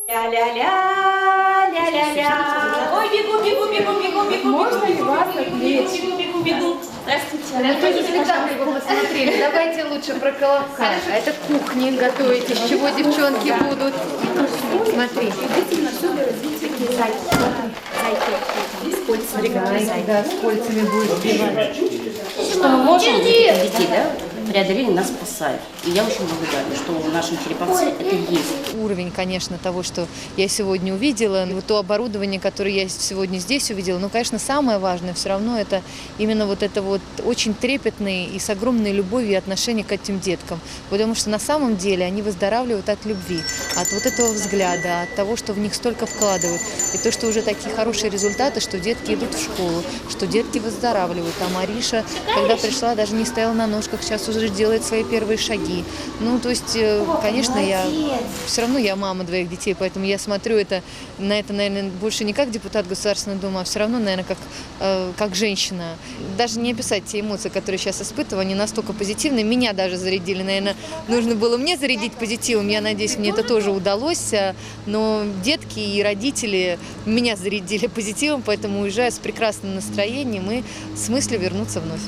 Ля-ля-ля, ля-ля-ля. Ой, бегу. Можно ли вас отвлечь? Бегу. Здравствуйте. Мы тоже спектакль его посмотрели. Давайте лучше про Колобка. Это кухни готовить, из чего девчонки будут. Смотри. Да, с кольцами будет сбивать. Что мы можем, детей, да, преодолели, нас спасают. И я очень благодарна, что в нашем Череповце это есть. Уровень, конечно, того, что я сегодня увидела, вот то оборудование, которое я сегодня здесь увидела, но, конечно, самое важное все равно это именно вот это вот очень трепетное и с огромной любовью отношение к этим деткам. Потому что на самом деле они выздоравливают от любви, от вот этого взгляда, от того, что в них столько вкладывают. И то, что уже такие хорошие результаты, что детки идут в школу, что детки выздоравливают. А Мариша, когда пришла, даже не стояла на ножках, сейчас уже делает свои первые шаги. Ну, то есть, конечно, все равно я мама двоих детей, поэтому я смотрю на это, наверное, больше не как депутат Государственной Думы, а все равно, наверное, как женщина. Даже не описать те эмоции, которые сейчас испытываю, они настолько позитивные. Меня даже зарядили, наверное, нужно было мне зарядить позитивом. Я надеюсь, мне это тоже удалось. Но детки и родители меня зарядили позитивом, поэтому уезжаю с прекрасным настроением и с мыслью вернуться вновь.